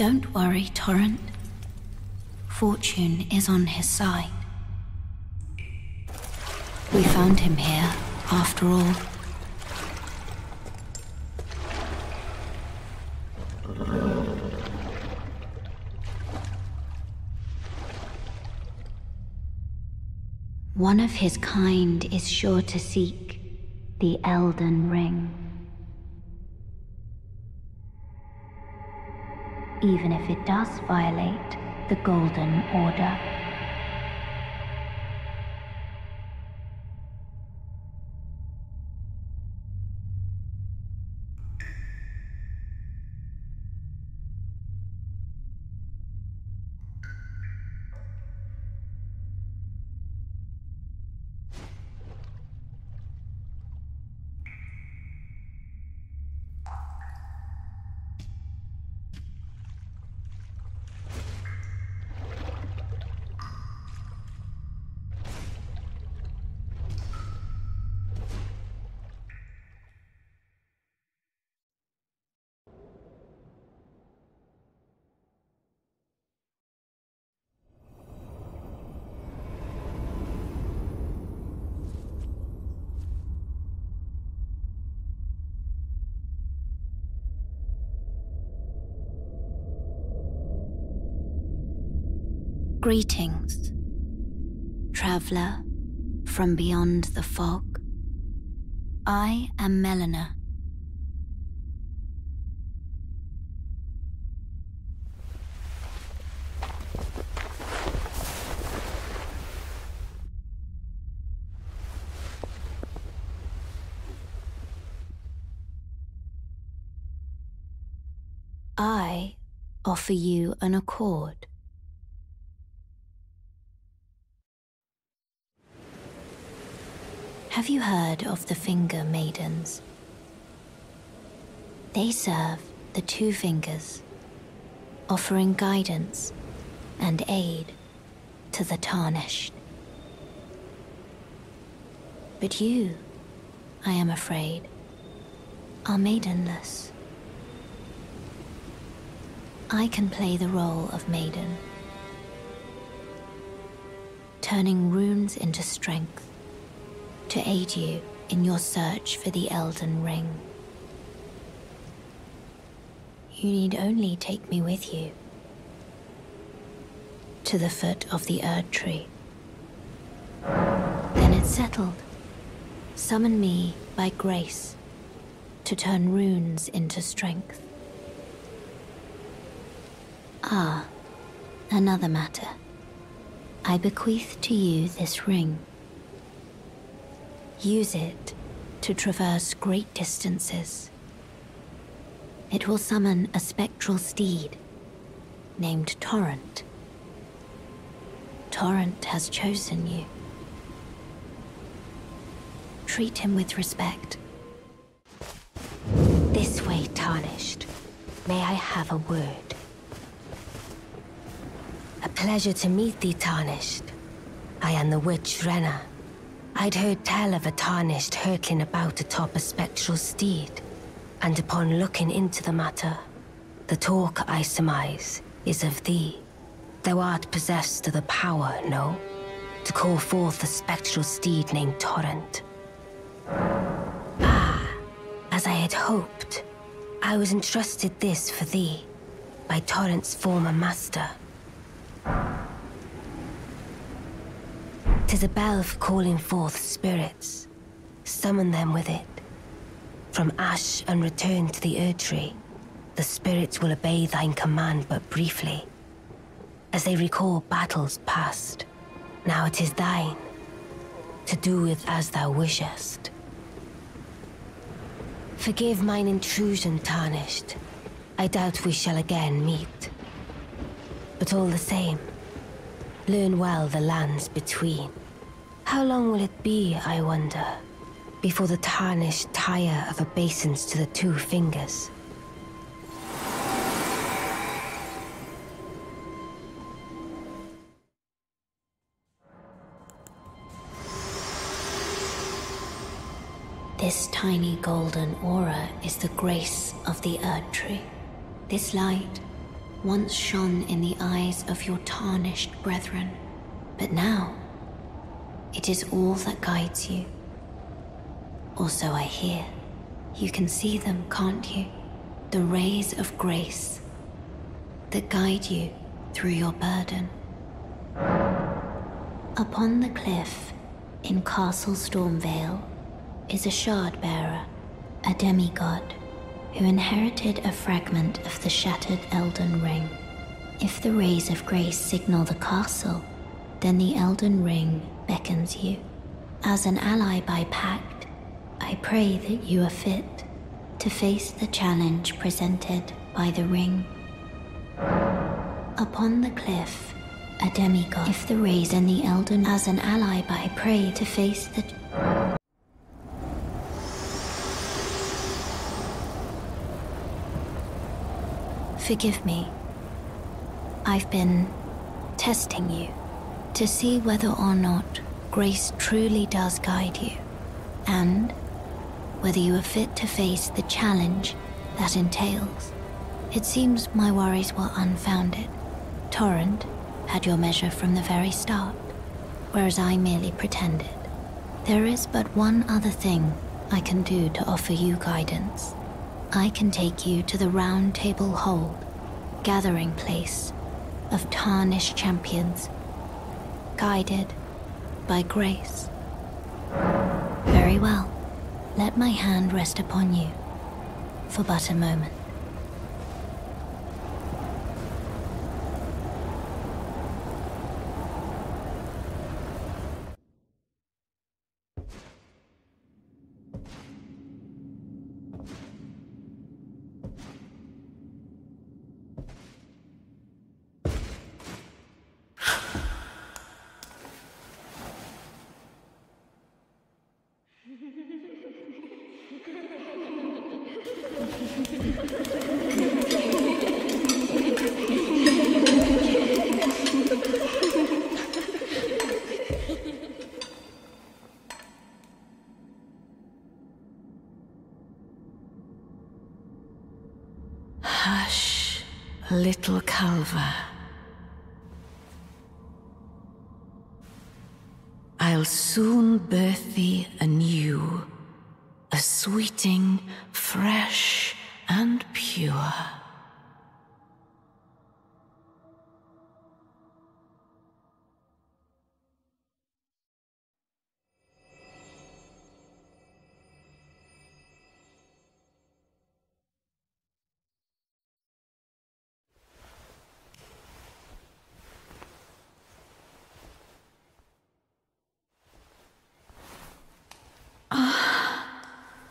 Don't worry, Torrent. Fortune is on his side. We found him here, after all. One of his kind is sure to seek the Elden Ring. Even if it does violate the Golden Order. Greetings, traveler from beyond the fog. I am Melina. I offer you an accord. Have you heard of the Finger Maidens? They serve the Two Fingers, offering guidance and aid to the Tarnished. But you, I am afraid, are maidenless. I can play the role of maiden, turning runes into strength to aid you in your search for the Elden Ring. You need only take me with you to the foot of the Erd Tree. Then it's settled. Summon me by grace to turn runes into strength. Ah, another matter. I bequeath to you this ring. Use it to traverse great distances. It will summon a spectral steed named Torrent. Torrent has chosen you. Treat him with respect. This way, Tarnished. May I have a word? A pleasure to meet thee, Tarnished. I am the witch Renna. I'd heard tell of a Tarnished hurtling about atop a spectral steed, and upon looking into the matter, the talk, I surmise, is of thee. Thou art possessed of the power, no? To call forth a spectral steed named Torrent. Ah, as I had hoped, I was entrusted this for thee, by Torrent's former master. 'Tis a bell for calling forth spirits. Summon them with it. From ash and return to the Erd Tree, the spirits will obey thine command but briefly, as they recall battles past. Now it is thine, to do with as thou wishest. Forgive mine intrusion, Tarnished. I doubt we shall again meet. But all the same, learn well the lands between. How long will it be, I wonder, before the Tarnished tire of obeisance to the Two Fingers? This tiny golden aura is the grace of the Erd Tree. This light once shone in the eyes of your tarnished brethren, but now it is all that guides you. Or so I hear. You can see them, can't you? The rays of grace that guide you through your burden. Upon the cliff in Castle Stormvale is a shard-bearer, a demigod, who inherited a fragment of the shattered Elden Ring. If the rays of grace signal the castle, then the Elden Ring beckons you. As an ally by pact, I pray that you are fit to face the challenge presented by the ring. Upon the cliff, a demigod. If the rays and the Elden, as an ally by pray to face the... Forgive me. I've been testing you to see whether or not grace truly does guide you, and whether you are fit to face the challenge that entails. It seems my worries were unfounded. Torrent had your measure from the very start, whereas I merely pretended. There is but one other thing I can do to offer you guidance. I can take you to the Round Table Hold, gathering place of tarnished champions, guided by grace. Very well. Let my hand rest upon you for but a moment. Hush, little Calva. I'll soon birth thee anew, a sweeting, fresh and pure.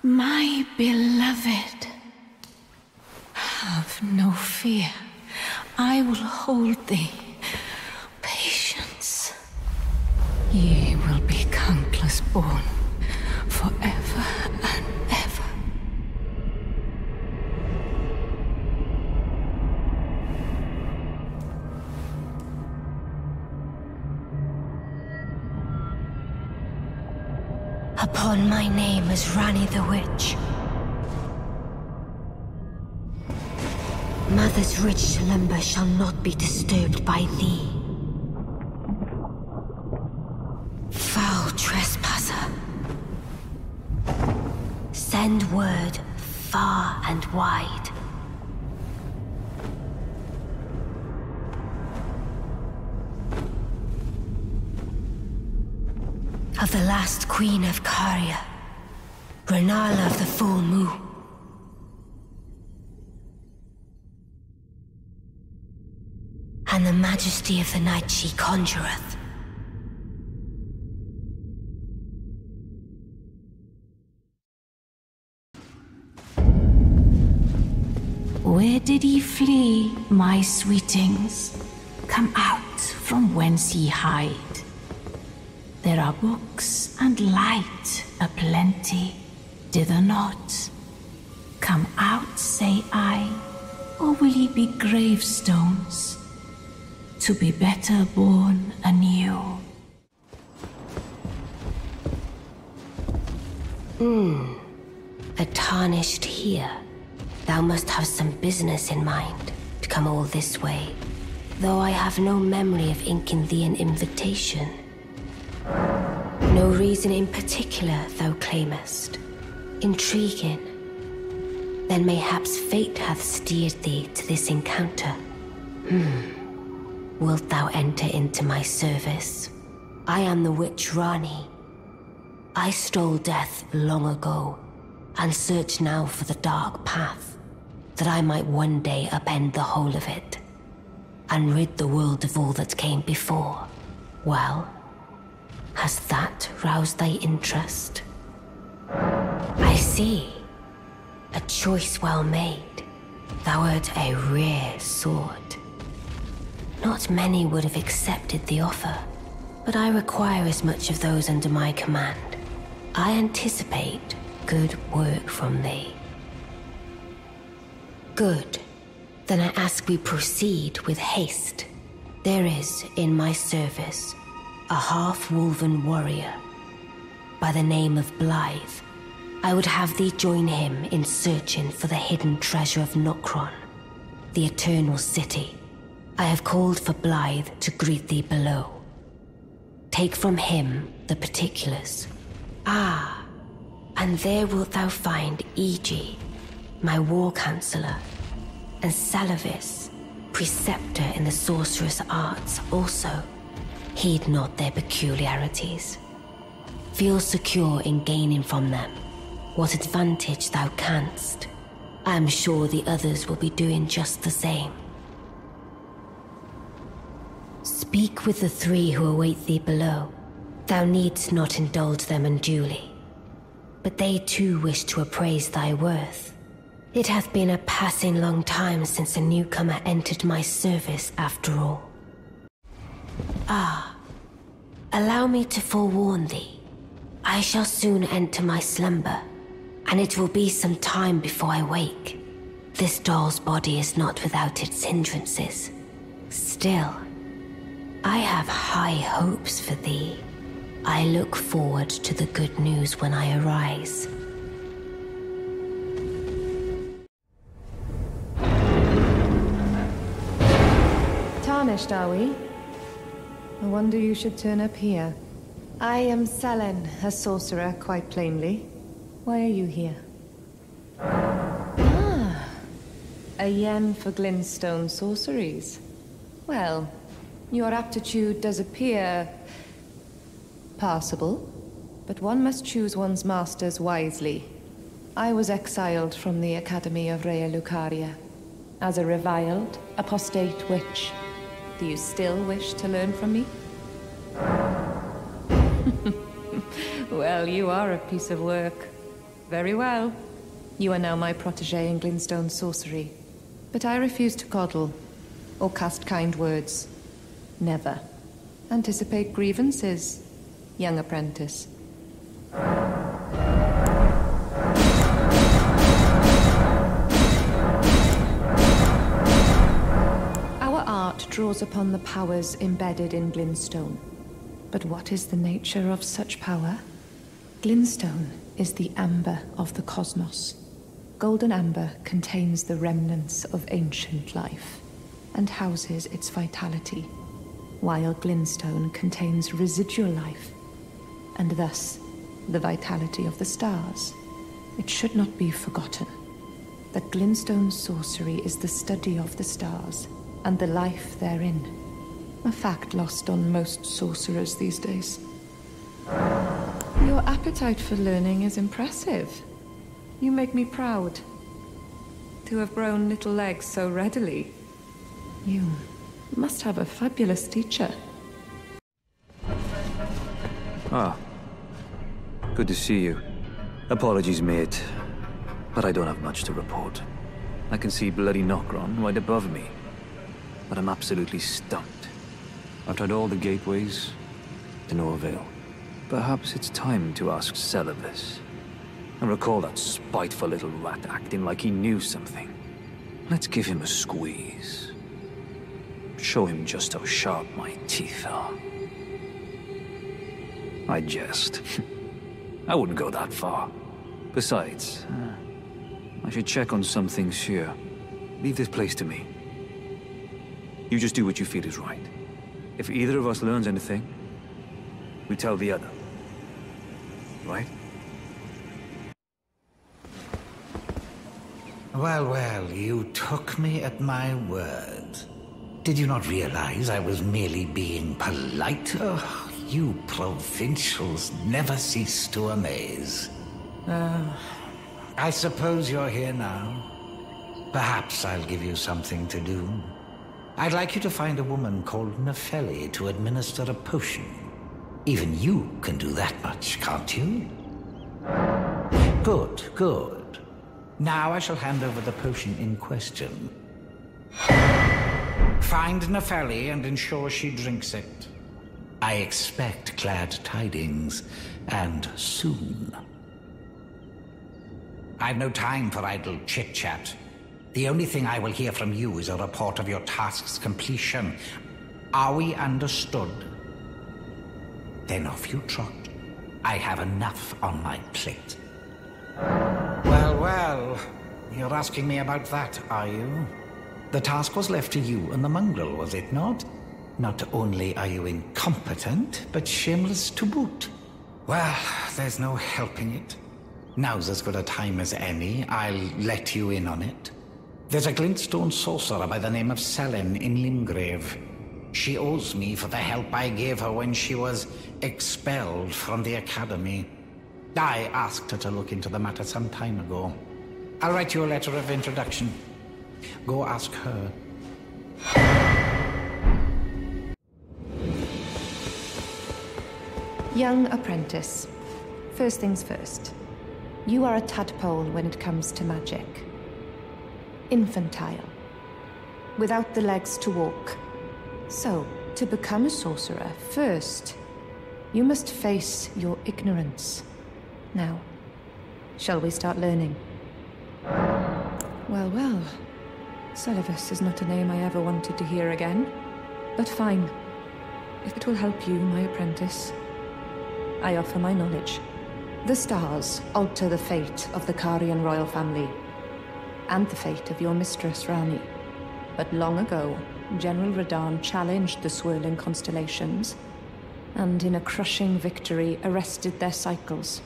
My beloved, have no fear. I will hold thee. Patience. Ye will be countless born, forever and ever. Upon my name as Ranni the Witch. Mother's rich slumber shall not be disturbed by thee. Foul trespasser. Send word far and wide. Of the last queen of Caria, Renala of the Full Moon. And the majesty of the night she conjureth. Where did ye flee, my sweetings? Come out from whence ye hide. There are books and light aplenty, dither not. Come out, say I, or will ye be gravestones, to be better born anew? A tarnished here. Thou must have some business in mind. come all this way, though I have no memory of inking thee an invitation. No reason in particular thou claimest. Intriguing. Then mayhaps fate hath steered thee to this encounter. Wilt thou enter into my service? I am the witch Rani. I stole death long ago, and search now for the dark path, that I might one day upend the whole of it, and rid the world of all that came before. Well, has that roused thy interest? I see. A choice well made. Thou art a rare sword. Not many would have accepted the offer, but I require as much of those under my command. I anticipate good work from thee. Good. Then I ask we proceed with haste. There is, in my service, a half-wolven warrior by the name of Blythe. I would have thee join him in searching for the hidden treasure of Nokron, the Eternal City. I have called for Blythe to greet thee below. Take from him the particulars. Ah, and there wilt thou find Iji, my war counselor, and Salavis, preceptor in the sorcerous arts also. Heed not their peculiarities. Feel secure in gaining from them what advantage thou canst. I am sure the others will be doing just the same. Speak with the three who await thee below. Thou needst not indulge them unduly, but they too wish to appraise thy worth. It hath been a passing long time since a newcomer entered my service, after all. Ah, allow me to forewarn thee. I shall soon enter my slumber, and it will be some time before I wake. This doll's body is not without its hindrances. Still, I have high hopes for thee. I look forward to the good news when I arise. Tarnished, are we? I wonder you should turn up here. I am Selen, a sorcerer, quite plainly. Why are you here? Ah, a yen for glintstone sorceries. Well, your aptitude does appear passable, but one must choose one's masters wisely. I was exiled from the Academy of Rea Lucaria as a reviled, apostate witch. Do you still wish to learn from me? Well, you are a piece of work. Very well. You are now my protégé in glintstone sorcery. But I refuse to coddle, or cast kind words. Never. Anticipate grievances, young apprentice. Our art draws upon the powers embedded in glintstone. But what is the nature of such power? Glintstone is the amber of the cosmos. Golden amber contains the remnants of ancient life and houses its vitality, while glintstone contains residual life and thus the vitality of the stars. It should not be forgotten that glintstone sorcery is the study of the stars and the life therein, a fact lost on most sorcerers these days. Your appetite for learning is impressive. You make me proud to have grown little legs so readily. You must have a fabulous teacher. Ah. Good to see you. Apologies, mate, but I don't have much to report. I can see bloody Nokron right above me, but I'm absolutely stumped. I've tried all the gateways, to no avail. Perhaps it's time to ask Celavis. I recall that spiteful little rat acting like he knew something. Let's give him a squeeze. Show him just how sharp my teeth are. I jest. I wouldn't go that far. Besides, I should check on some things here. Leave this place to me. You just do what you feel is right. If either of us learns anything, we tell the other. Right? Well, well, you took me at my word. Did you not realize I was merely being polite? Oh, you provincials never cease to amaze. I suppose you're here now. Perhaps I'll give you something to do. I'd like you to find a woman called Nefeli to administer a potion. Even you can do that much, can't you? Good, good. Now I shall hand over the potion in question. Find Nefeli and ensure she drinks it. I expect glad tidings, and soon. I've no time for idle chit-chat. The only thing I will hear from you is a report of your task's completion. Are we understood? Then off you trot. I have enough on my plate. Well, well. You're asking me about that, are you? The task was left to you and the mongrel, was it not? Not only are you incompetent, but shameless to boot. Well, there's no helping it. Now's as good a time as any. I'll let you in on it. There's a glintstone sorcerer by the name of Selene in Limgrave. She owes me for the help I gave her when she was expelled from the academy. I asked her to look into the matter some time ago. I'll write you a letter of introduction. Go ask her. Young apprentice. First things first. You are a tadpole when it comes to magic. Infantile. Without the legs to walk. So, to become a sorcerer, first, you must face your ignorance. Now, shall we start learning? Well, well. Celivus is not a name I ever wanted to hear again. But fine. If it will help you, my apprentice, I offer my knowledge. The stars alter the fate of the Karian royal family, and the fate of your mistress, Rani. But long ago, General Radahn challenged the swirling constellations, and in a crushing victory arrested their cycles.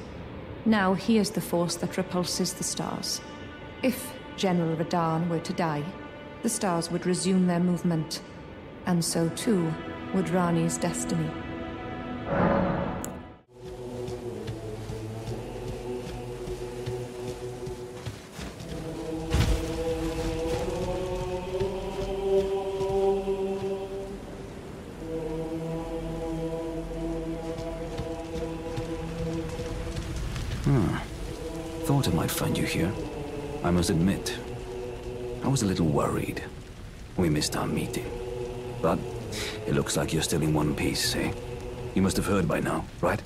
Now he is the force that repulses the stars. If General Radahn were to die, the stars would resume their movement, and so too would Rani's destiny. Thought I might find you here. I must admit, I was a little worried. We missed our meeting. But it looks like you're still in one piece, eh? You must have heard by now, right?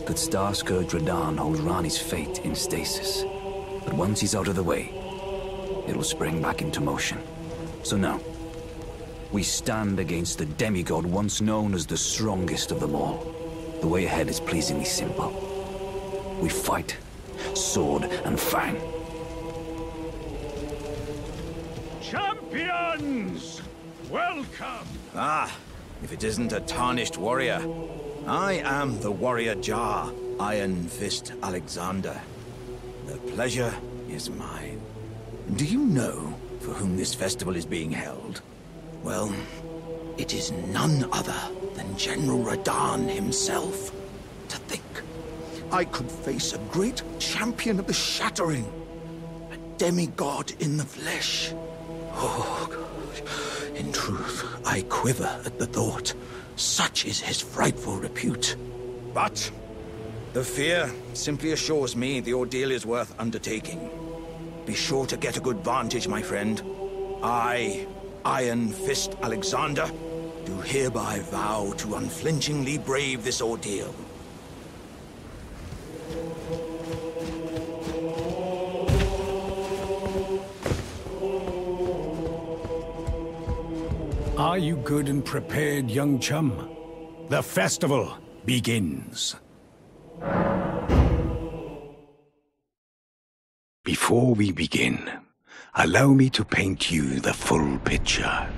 That Star-Scourge Radahn holds Rani's fate in stasis. But once he's out of the way, it'll spring back into motion. So now, we stand against the demigod once known as the strongest of them all. The way ahead is pleasingly simple. We fight, sword and fang. Champions! Welcome! Ah, if it isn't a tarnished warrior. I am the warrior Jar, Iron Fist Alexander. The pleasure is mine. Do you know for whom this festival is being held? Well, it is none other than General Radahn himself. To think, I could face a great champion of the Shattering. A demigod in the flesh. Oh, gosh. In truth, I quiver at the thought. Such is his frightful repute. But the fear simply assures me the ordeal is worth undertaking. Be sure to get a good vantage, my friend. I, Iron Fist Alexander, do hereby vow to unflinchingly brave this ordeal. Are you good and prepared, young chum? The festival begins. Before we begin, allow me to paint you the full picture.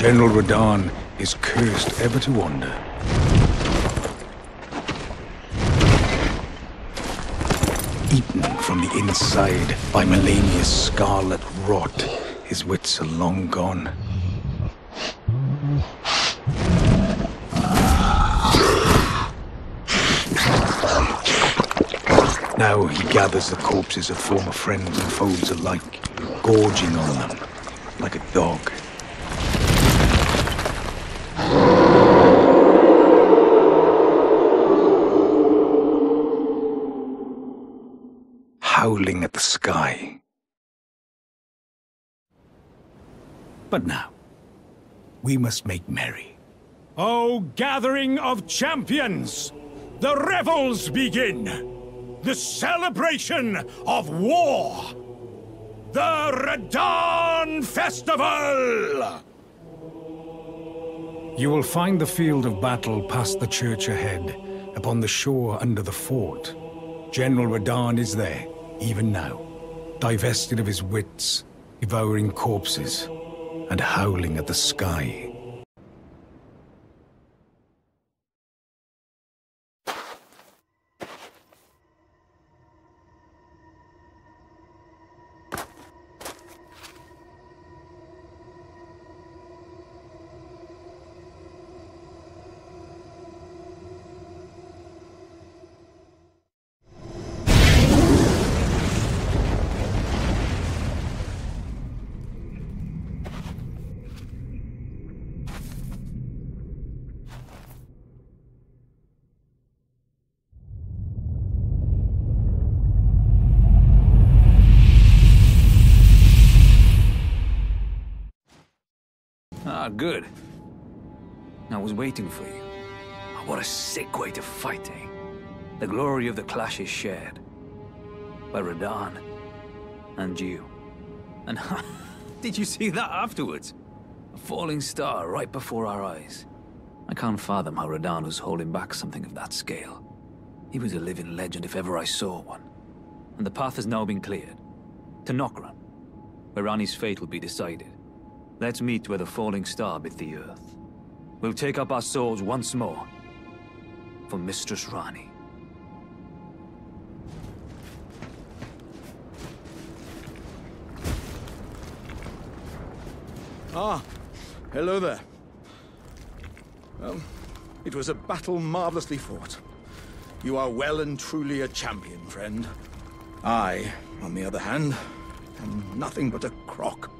General Radahn is cursed ever to wander. Eaten from the inside by Melania's scarlet rot, his wits are long gone. Now he gathers the corpses of former friends and foes alike, gorging on them like a dog. Howling at the sky. But now, we must make merry. O gathering of champions! The revels begin! The celebration of war! The Radahn Festival! You will find the field of battle past the church ahead, upon the shore under the fort. General Radahn is there, even now, divested of his wits, devouring corpses, and howling at the sky. Ah, good. I was waiting for you. Oh, what a sick way to fight, eh? The glory of the clash is shared. By Radahn. And you. And did you see that afterwards? A falling star right before our eyes. I can't fathom how Radahn was holding back something of that scale. He was a living legend if ever I saw one. And the path has now been cleared. To Nokron, where Ranni's fate will be decided. Let's meet where the falling star bit the earth. We'll take up our swords once more. For Mistress Ranni. Ah, hello there. Well, it was a battle marvelously fought. You are well and truly a champion, friend. I, on the other hand, am nothing but a crock.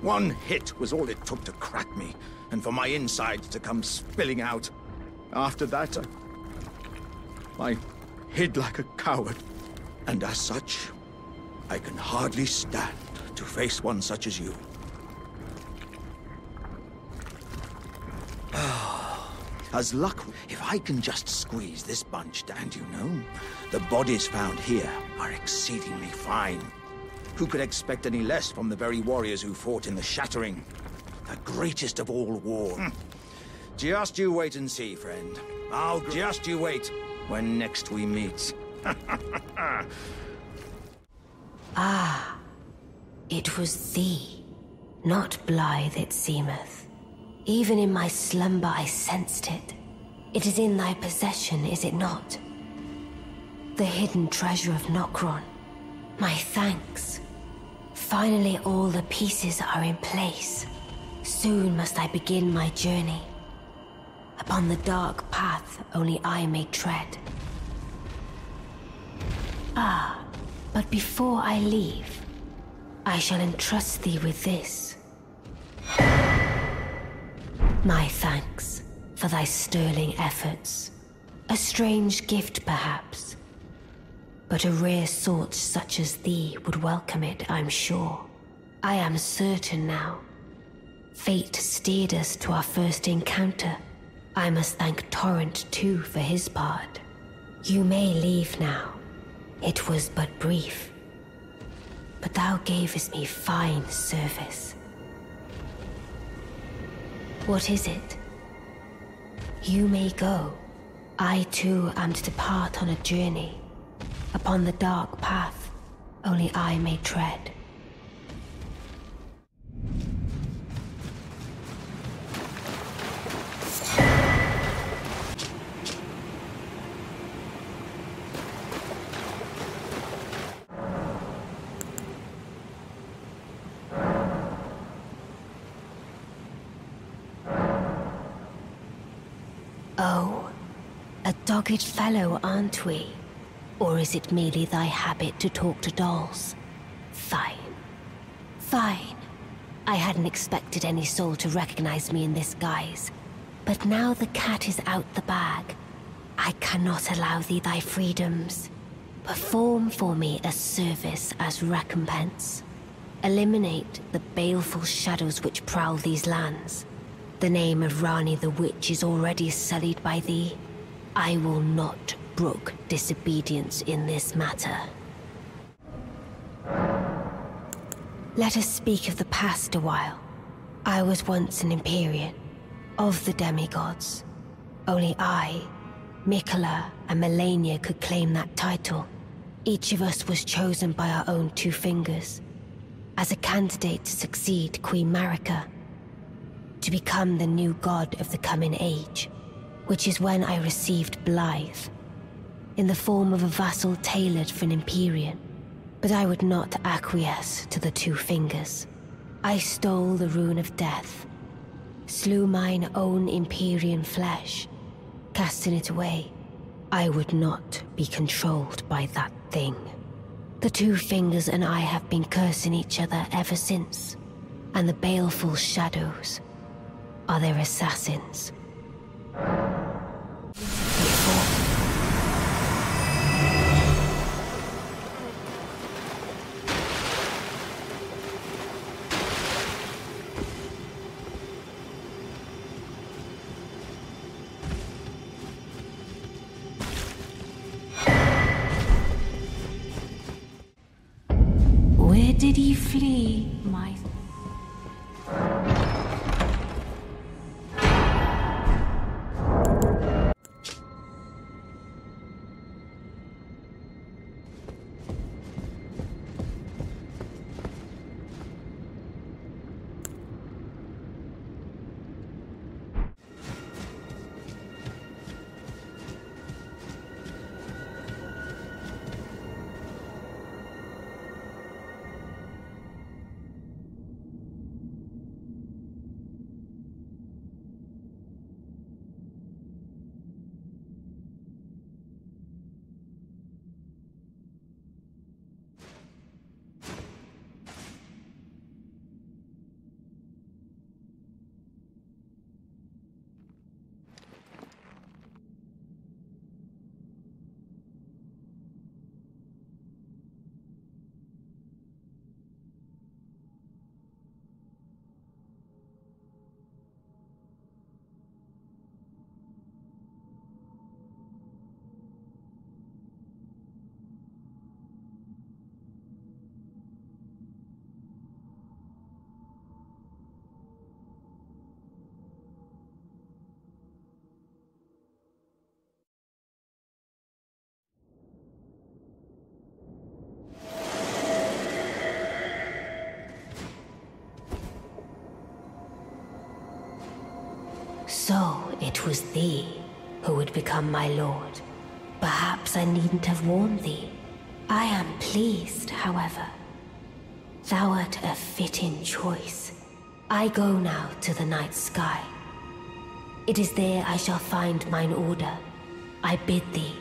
One hit was all it took to crack me, and for my insides to come spilling out. After that, I hid like a coward. And as such, I can hardly stand to face one such as you. As luck, if I can just squeeze this bunch, and you know, the bodies found here are exceedingly fine. Who could expect any less from the very warriors who fought in the Shattering? The greatest of all wars. Just you wait and see, friend. Just you wait when next we meet. Ah, it was thee, not Blythe it seemeth. Even in my slumber I sensed it. It is in thy possession, is it not? The hidden treasure of Nokron. My thanks. Finally all the pieces are in place. Soon must I begin my journey. Upon the dark path only I may tread. Ah, but before I leave, I shall entrust thee with this. My thanks for thy sterling efforts. A strange gift, perhaps. But a rare sort such as thee would welcome it, I'm sure. I am certain now. Fate steered us to our first encounter. I must thank Torrent, too, for his part. You may leave now. It was but brief. But thou gavest me fine service. What is it? You may go. I too am to depart on a journey. Upon the dark path, only I may tread. Oh, a dogged fellow, aren't we? Or is it merely thy habit to talk to dolls? Fine. Fine. I hadn't expected any soul to recognize me in this guise. But now the cat is out the bag. I cannot allow thee thy freedoms. Perform for me a service as recompense. Eliminate the baleful shadows which prowl these lands. The name of Rani the Witch is already sullied by thee. I will not brook disobedience in this matter. Let us speak of the past a while. I was once an Empyrean, of the demigods. Only I, Mikola, and Melania could claim that title. Each of us was chosen by our own two fingers, as a candidate to succeed Queen Marika, to become the new god of the coming age, which is when I received Blythe, in the form of a vassal tailored for an Empyrean. But I would not acquiesce to the two fingers. I stole the rune of death, slew mine own Empyrean flesh, casting it away. I would not be controlled by that thing. The two fingers and I have been cursing each other ever since, and the baleful shadows are their assassins. Where did he flee, my... So, it was thee who would become my lord. Perhaps I needn't have warned thee. I am pleased, however. Thou art a fitting choice. I go now to the night sky. It is there I shall find mine order. I bid thee,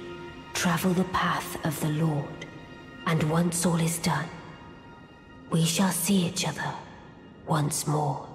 travel the path of the Lord. And once all is done, we shall see each other once more.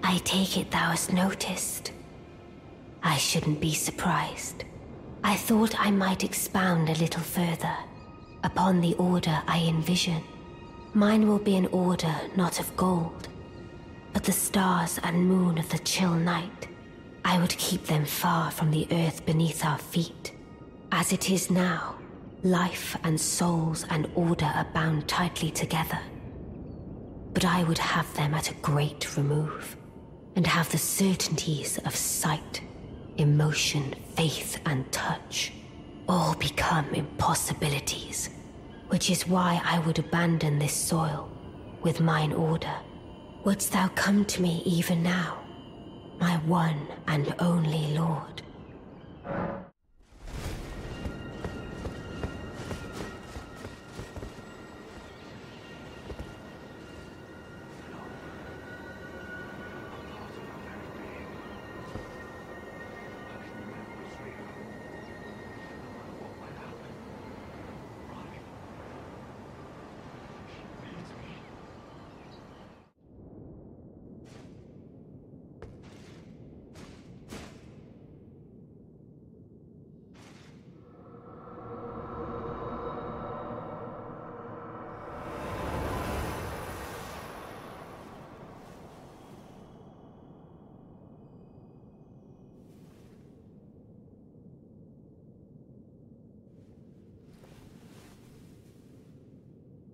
I take it thou hast noticed. I shouldn't be surprised. I thought I might expound a little further upon the order I envision. Mine will be an order not of gold, but the stars and moon of the chill night. I would keep them far from the earth beneath our feet. As it is now, life and souls and order are bound tightly together. But I would have them at a great remove, and have the certainties of sight, emotion, faith, and touch all become impossibilities, which is why I would abandon this soil with mine order. Wouldst thou come to me even now, my one and only lord?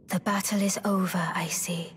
The battle is over, I see.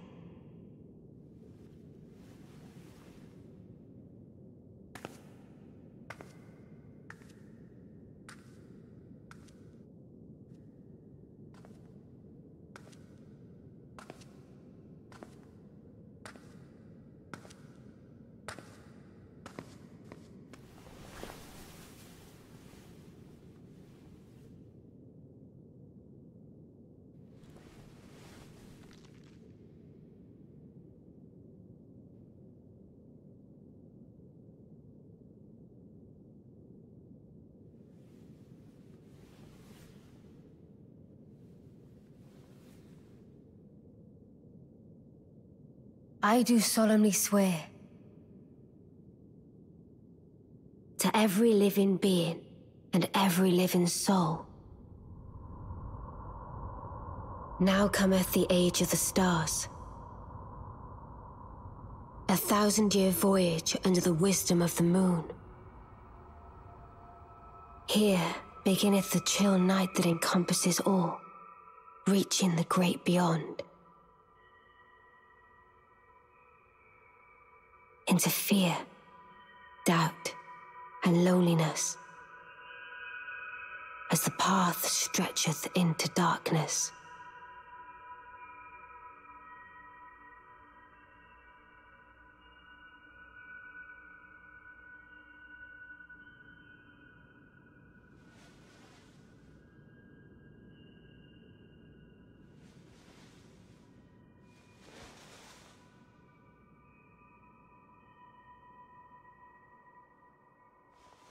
I do solemnly swear to every living being and every living soul. Now cometh the age of the stars, 1,000-year voyage under the wisdom of the moon. Here beginneth the chill night that encompasses all, reaching the great beyond. Into fear, doubt, and loneliness, as the path stretcheth into darkness.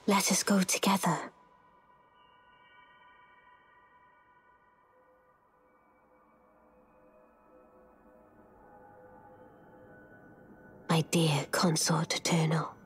Let us go together. My dear consort eternal.